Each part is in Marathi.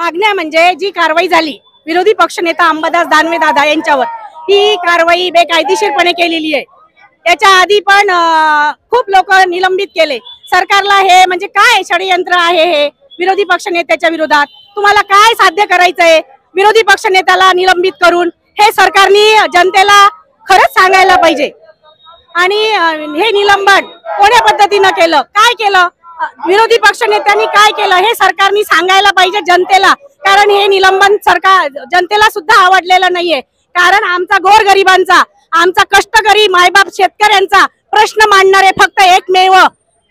मागण्या म्हणजे जी कारवाई झाली विरोधी पक्षनेता अंबादास दानवे दादा यांच्यावर, ही कारवाई बेकायदेशीरपणे केलेली आहे। याच्या आधी पण खूप लोक निलंबित केले। सरकारला हे म्हणजे काय षडयंत्र आहे हे विरोधी पक्षनेत्याच्या विरोधात? तुम्हाला काय साध्य करायचंय विरोधी पक्षनेत्याला निलंबित करून? हे सरकारने जनतेला खरंच सांगायला पाहिजे। आणि हे निलंबन कोण्या पद्धतीने केलं, काय केलं, विरोधी पक्षनेत्यांनी काय केलं हे सरकारने सांगायला पाहिजे जनतेला। कारण हे निलंबन सरकार जनतेला सुद्धा आवडलेलं नाहीये। कारण आमचा गोरगरिबांचा, आमचा कष्टकरी मायबाप शेतकऱ्यांचा प्रश्न मांडणारे फक्त एकमेव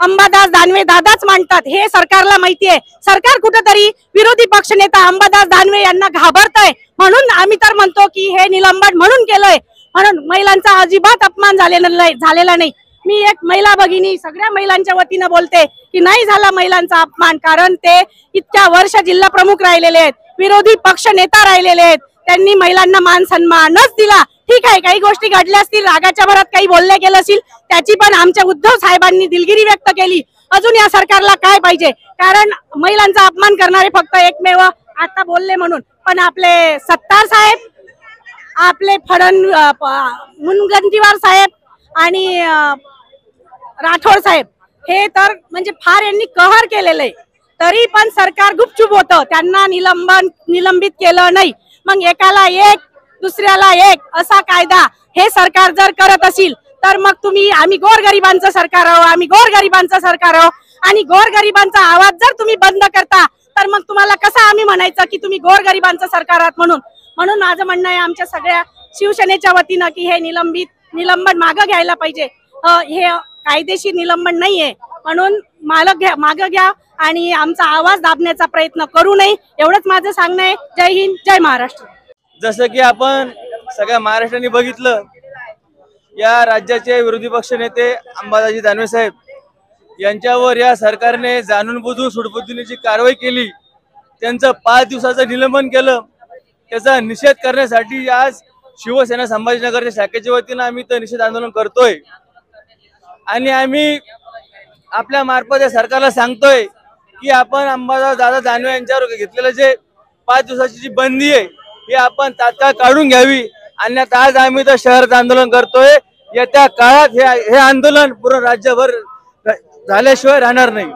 अंबादास दानवे दादाच मांडतात, हे सरकारला माहितीये। सरकार कुठेतरी विरोधी पक्षनेता अंबादास दानवे यांना घाबरतय, म्हणून आम्ही तर म्हणतो की हे निलंबन म्हणून केलंय, म्हणून महिलांचा अजिबात अपमान झालेला नाही। मी एक महिला भगिनी सगळ्या महिलांच्या वतीने बोलते की नाही झाला महिलांचा अपमान, कारण ते इतक्या वर्ष जिल्हा प्रमुख राहिलेले आहेत, विरोधी पक्ष नेता राहिलेले आहेत, त्यांनी महिलांना मान सन्मानच दिला। ठीक आहे, काही गोष्टी घडल्या असतील, रागाच्या भरात काही बोलले गेलं असेल, त्याची पण आमच्या उद्धव साहेबांनी दिलगिरी व्यक्त केली। अजून या सरकारला काय पाहिजे? कारण महिलांचा अपमान करणारे फक्त एकमेव आता बोलले म्हणून, पण आपले सत्तार साहेब, आपले मुनगंटीवार साहेब आणि राठोड साहेब हे तर म्हणजे फार यांनी कहर केलेलं आहे, तरी पण सरकार गुपचूप होतं, त्यांना निलंबित केलं नाही। मग एकाला एक दुसऱ्याला एक असा कायदा हे सरकार जर करत असेल तर मग तुम्ही आम्ही गोरगरिबांचं सरकार आहो, आम्ही गोरगरिबांचं सरकार आहो, आणि गोरगरिबांचा आवाज जर तुम्ही बंद करता तर मग तुम्हाला कसं आम्ही म्हणायचं की तुम्ही गोरगरिबांचं सरकार आहात म्हणून? म्हणून माझं म्हणणं आहे आमच्या सगळ्या शिवसेनेच्या वतीनं की हे निलंबन मागं घ्यायला पाहिजे। हे कायदेशीर निलंबन नाहीये, म्हणून मागं घ्या आणि आमचा आवाज दाबण्याचा प्रयत्न करू नये, एवढंच माझं सांगणं आहे। जय हिंद, जय महाराष्ट्र। जसं की आपण सगळ्या महाराष्ट्राने बघितलं, या राज्याचे विरोधी पक्ष नेते अंबादासजी दानवे साहेब यांच्यावर या सरकारने जाणून बुजून सूडबुद्धीची कारवाई केली, त्यांचं 5 दिवसाचं निलंबन केलं। त्याचा निषेध करण्यासाठी आज शिवसेना संभाजीनगरच्या शाखेच्या वतीनं आम्ही तर निषेध आंदोलन करतोय, आणि आम्ही आपल्या मार्फत या सरकारला सांगतोय की आपण अंबादास दादा दानवे यांच्यावर घेतलेलं जे 5 दिवसाची जी बंदी आहे ही आपण तात्काळ काढून घ्यावी, अन्यथा आज आम्ही तर शहरात आंदोलन करतोय। येत्या काळात हे आंदोलन पूर्ण राज्यभर झाल्याशिवाय राहणार नाही।